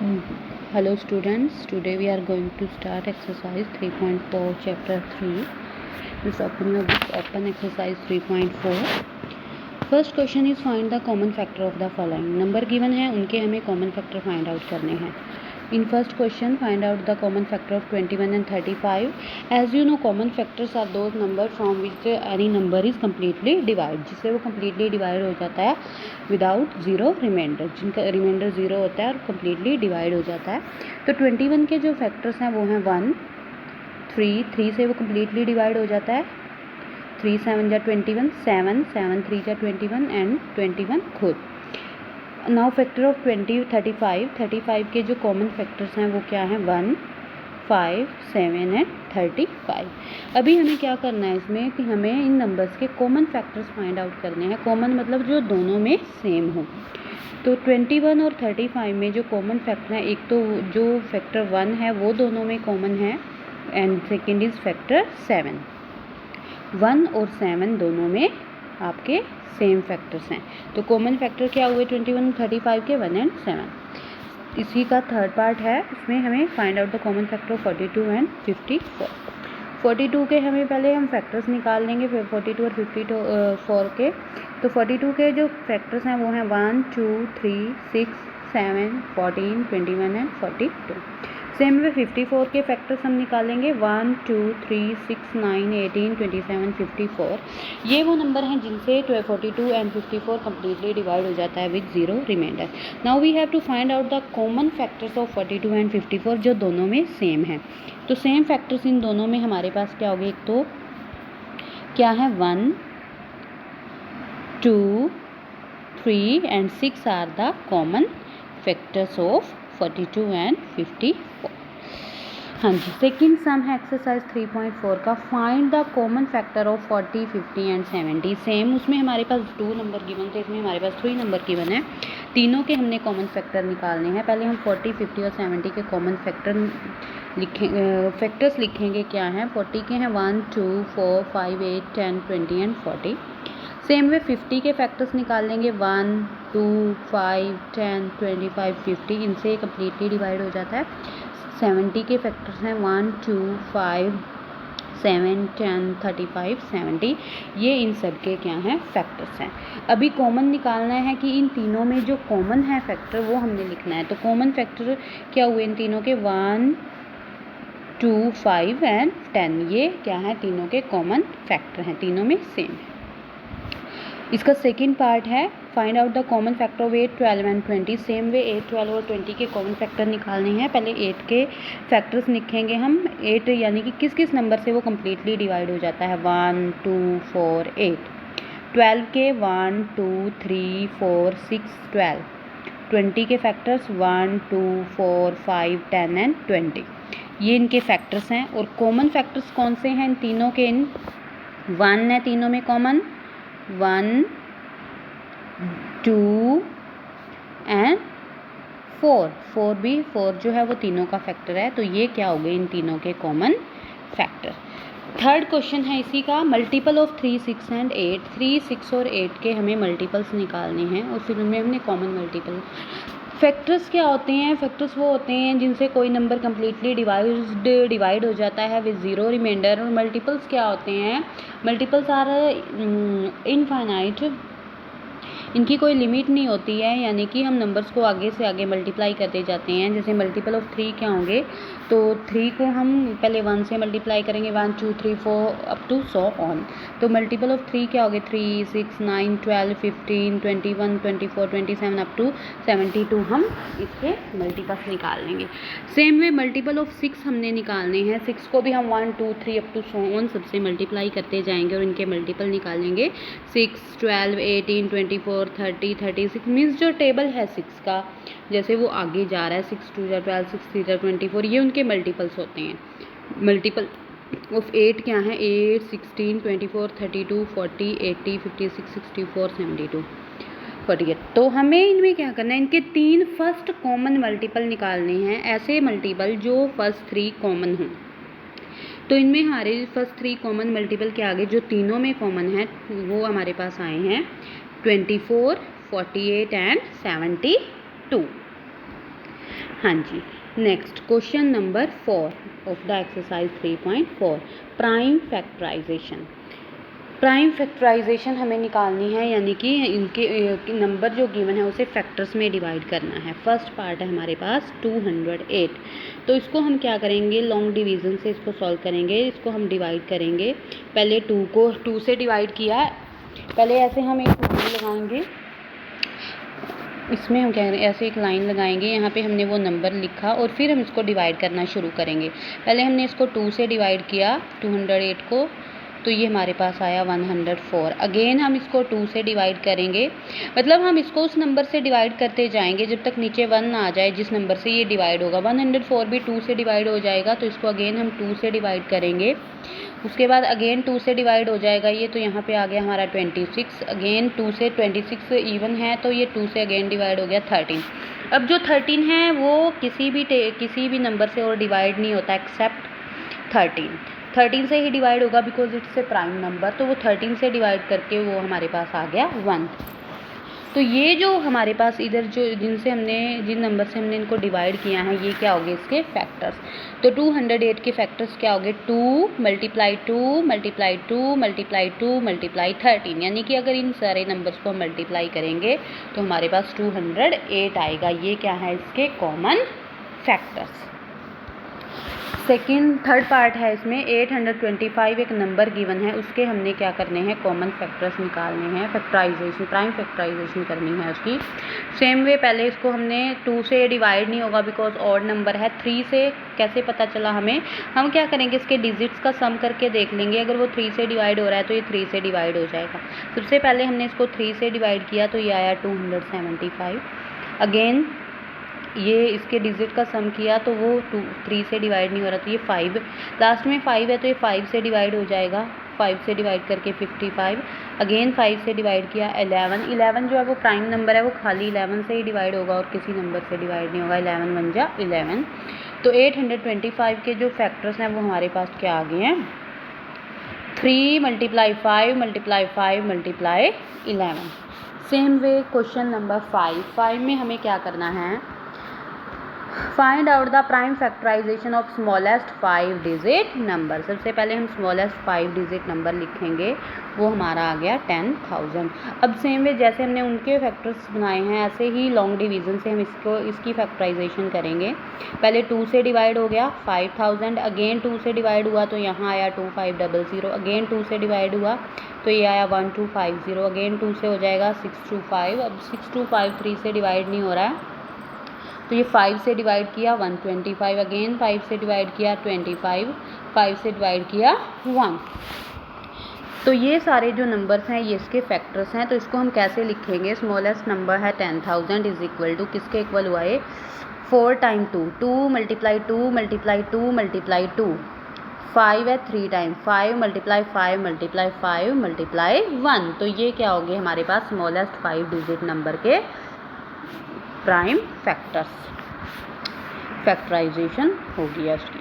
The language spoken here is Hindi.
Hello students, today we are going to start exercise 3.4 chapter 3. This open your book, open exercise 3.4. First question is find the common factor of the following. Number given है, उनके हमें कॉमन फैक्टर फाइंड आउट करने हैं. In first question, find out the common factor of 21 and 35. As you know, common factors are those number from which any number is completely divided. जिससे वो completely divide हो जाता है without zero remainder. जिनका remainder zero होता है और completely divide हो जाता है. तो 21 के जो factors हैं वो हैं 1, 3 से वो completely divide हो जाता है. 3 7 जा 21, 7 3 जा 21 एंड 21 खुद. नाउ फैक्टर ऑफ 35 के जो कॉमन फैक्टर्स हैं वो क्या हैं 1, 5, 7 एंड 35. अभी हमें क्या करना है इसमें कि हमें इन नंबर्स के कॉमन फैक्टर्स फाइंड आउट करने हैं. कॉमन मतलब जो दोनों में सेम हो. तो 21 और 35 में जो कॉमन फैक्टर हैं, एक तो जो फैक्टर 1 है वो दोनों में कॉमन है एंड सेकेंड इज़ फैक्टर 7. 1 और 7 दोनों में आपके सेम फैक्टर्स हैं. तो कॉमन फैक्टर क्या हुए 21 35 के 1 एंड 7. इसी का थर्ड पार्ट है, इसमें हमें find out the common factor of 42 and 54. 42 के हमें पहले हम फैक्टर्स निकाल लेंगे, फिर 42 और 54 के. तो 42 के जो फैक्टर्स हैं वो हैं 1 2 3 6 7 14 21 एंड 42. सेम वे 54 के फैक्टर्स हम निकालेंगे 1 2 3 6 9 18 27 54. ये वो नंबर हैं जिनसे 42 एंड 54 कम्प्लीटली डिवाइड हो जाता है with zero remainder. Now we have to find out the common factors of 42 and 54 जो दोनों में सेम है. तो सेम फैक्टर्स इन दोनों में हमारे पास क्या होंगे, एक तो क्या है 1 2 3 and 6 are the common factors of 42 and 54. हाँ जी. सेकेंड सम है एक्सरसाइज 3.4 का. Find the common factor of 40 50 and 70. Same उसमें हमारे पास 2 नंबर गिवन थे, इसमें हमारे पास 3 नंबर गिवन है. तीनों के हमने कॉमन फैक्टर निकालने हैं. पहले हम 40 50 और 70 के कॉमन फैक्टर्स लिखेंगे. क्या हैं 40 के हैं 1 2 4 5 8 10 20 एंड 40. सेम वे 50 के फैक्टर्स निकाल लेंगे 1 2 5 10 25 50. इनसे कम्प्लीटली डिवाइड हो जाता है. 70 के फैक्टर्स हैं 1 2 5 7 10 35 70. ये इन सब के क्या हैं फैक्टर्स हैं. अभी कॉमन निकालना है कि इन तीनों में जो कॉमन है फैक्टर वो हमने लिखना है. तो कॉमन फैक्टर क्या हुए इन तीनों के 1 2 5 एंड 10. ये क्या है तीनों के कॉमन फैक्टर हैं, तीनों में सेम है. इसका सेकेंड पार्ट है find out the common factor of 8 12 and 20. Same way 8 12 और 20 के कॉमन फैक्टर निकालने हैं. पहले 8 के फैक्टर्स लिखेंगे हम. 8 यानी कि किस किस नंबर से वो कम्प्लीटली डिवाइड हो जाता है 1 2 4 8. 12 के 1 2 3 4 6 12. 20 के फैक्टर्स 1 2 4 5 10 एंड 20. ये इनके फैक्टर्स हैं. और कॉमन फैक्टर्स कौन से हैं इन तीनों के, इन 1 है तीनों में कॉमन 1 2 एंड 4 भी 4 जो है वो तीनों का फैक्टर है. तो ये क्या हो गए इन तीनों के कॉमन फैक्टर. थर्ड क्वेश्चन है इसी का. Multiple of 3 6 and 8. 3 6 और 8 के हमें मल्टीपल्स निकालने हैं और फिर उनमें हमने कॉमन मल्टीपल. फैक्टर्स क्या होते हैं, फैक्टर्स वो होते हैं जिनसे कोई नंबर कम्प्लीटली डिवाइड हो जाता है विद ज़ीरो रिमाइंडर. और मल्टीपल्स क्या होते हैं, मल्टीपल्स आर इनफाइनाइट. इनकी कोई लिमिट नहीं होती है, यानी कि हम नंबर्स को आगे से आगे मल्टीप्लाई करते जाते हैं. जैसे मल्टीपल ऑफ 3 क्या होंगे, तो 3 को हम पहले 1 से मल्टीप्लाई करेंगे 1 2 3 4 अप टू सो ऑन. तो मल्टीपल ऑफ 3 क्या होंगे 3 6 9 12 15 21 24 27 अप टू 72 हम इसके मल्टीपल्स निकाल लेंगे. सेम वे मल्टीपल ऑफ 6 हमने निकालने हैं. 6 को भी हम 1 2 3 अप टू सो ऑन सबसे मल्टीप्लाई करते जाएंगे और इनके मल्टीपल निकालेंगे. 6 12 18 24 30 36 मीन्स जो टेबल है 6 का जैसे वो आगे जा रहा है 6 2 12 6 3 24. ये उनके मल्टीपल्स होते हैं. मल्टीपल ऑफ 8 क्या है 8 16 24 32 40 80 56 64 72 48. तो हमें इनमें क्या करना है, इनके 3 फर्स्ट कॉमन मल्टीपल निकालने हैं. ऐसे मल्टीपल जो फर्स्ट 3 कॉमन हों. तो इनमें हमारे फर्स्ट 3 कॉमन मल्टीपल के आगे जो तीनों में कॉमन है वो हमारे पास आए हैं 24 48 एंड 72. हाँ जी। Next question number 4 of the exercise 3.4 prime factorisation. Prime factorisation हमें निकालनी है, यानी कि इनके नंबर जो गिवन है उसे फैक्टर्स में डिवाइड करना है। फर्स्ट पार्ट है हमारे पास 208, तो इसको हम क्या करेंगे, लॉन्ग डिवीज़न से इसको सॉल्व करेंगे। इसको हम डिवाइड करेंगे, पहले 2 को 2 से डिवाइड किया, पहले ऐसे हम एक लाइन लगाएंगे, इसमें हम क्या करें, ऐसे एक लाइन लगाएंगे, यहाँ पे हमने वो नंबर लिखा और फिर हम इसको डिवाइड करना शुरू करेंगे। पहले हमने इसको 2 से डिवाइड किया 208 को, तो ये हमारे पास आया 104। अगेन हम इसको 2 से डिवाइड करेंगे, मतलब हम इसको उस नंबर से डिवाइड करते जाएंगे जब तक नीचे 1 ना आ जाए जिस नंबर से ये डिवाइड होगा। 104 भी 2 से डिवाइड हो जाएगा, तो इसको अगेन हम 2 से डिवाइड करेंगे। उसके बाद अगेन 2 से डिवाइड हो जाएगा ये, तो यहाँ पे आ गया हमारा 26। अगेन 2 से 26 इवन है, तो ये 2 से अगेन डिवाइड हो गया 13। अब जो 13 है वो किसी भी नंबर से और डिवाइड नहीं होता एक्सेप्ट 13 से ही डिवाइड होगा, because it's a prime number. तो वो 13 से डिवाइड करके वो हमारे पास आ गया 1। तो ये जो हमारे पास इधर जो जिन नंबर से हमने इनको डिवाइड किया है, ये क्या हो गए इसके फैक्टर्स। तो 208 के फैक्टर्स क्या हो गए, 2 मल्टीप्लाई 2 मल्टीप्लाई 2 मल्टीप्लाई 2 मल्टीप्लाई 13, यानी कि अगर इन सारे नंबर्स को मल्टीप्लाई करेंगे तो हमारे पास 208 आएगा। ये क्या है इसके कॉमन फैक्टर्स। थर्ड पार्ट है इसमें 825 एक नंबर गिवन है, उसके हमने क्या करने हैं, कॉमन फैक्टर्स निकालने हैं, फैक्टराइजेशन प्राइम फैक्टराइजेशन करनी है उसकी। सेम वे पहले इसको हमने 2 से डिवाइड नहीं होगा बिकॉज ऑड नंबर है। 3 से कैसे पता चला हमें, हम क्या करेंगे इसके डिजिट्स का सम करके देख लेंगे। अगर वो 3 से डिवाइड हो रहा है तो ये 3 से डिवाइड हो जाएगा। सबसे पहले हमने इसको 3 से डिवाइड किया तो ये आया 275। अगेन ये इसके डिजिट का सम किया तो वो 3 से डिवाइड नहीं हो रहा, तो ये 5, लास्ट में 5 है तो ये 5 से डिवाइड हो जाएगा। 5 से डिवाइड करके 55। अगेन 5 से डिवाइड किया 11 जो है वो प्राइम नंबर है, वो खाली 11 से ही डिवाइड होगा और किसी नंबर से डिवाइड नहीं होगा। 11 1 जा 11। तो 825 के जो फैक्टर्स हैं वो हमारे पास क्या आ गए हैं, 3 multiply 5 multiply 5 multiply 11। Same way question number 5 में हमें क्या करना है, find out the prime factorisation of smallest 5 digit number. सबसे पहले हम स्मॉलेस्ट 5 डिजिट नंबर लिखेंगे, वो हमारा आ गया 10,000। अब सेम वे जैसे हमने उनके फैक्टर्स बनाए हैं ऐसे ही लॉन्ग डिवीज़न से हम इसकी फैक्टराइजेशन करेंगे। पहले 2 से डिवाइड हो गया 5000, अगेन 2 से डिवाइड हुआ तो यहाँ आया 2500, अगेन 2 से डिवाइड हुआ तो ये आया 1250, अगेन 2 से हो जाएगा 625। अब 625 3 से डिवाइड नहीं हो रहा है तो ये 5 से डिवाइड किया 125, अगेन 5 से डिवाइड किया 25, 5 से डिवाइड किया 1। तो ये सारे जो नंबर्स हैं ये इसके फैक्टर्स हैं। तो इसको हम कैसे लिखेंगे, स्मॉलेस्ट नंबर है 10,000 इज इक्वल टू किसके इक्वल हुआ है, 4 टाइम 2, 2 मल्टीप्लाई 2 मल्टीप्लाई 2 मल्टीप्लाई 2, 5 है 3 टाइम 5 मल्टीप्लाई 5 मल्टीप्लाई 5 मल्टीप्लाई 1। तो ये क्या हो गए हमारे पास स्मॉलेस्ट 5 डिजिट नंबर के प्राइम फैक्टर्स, फैक्टराइजेशन हो गया उसकी।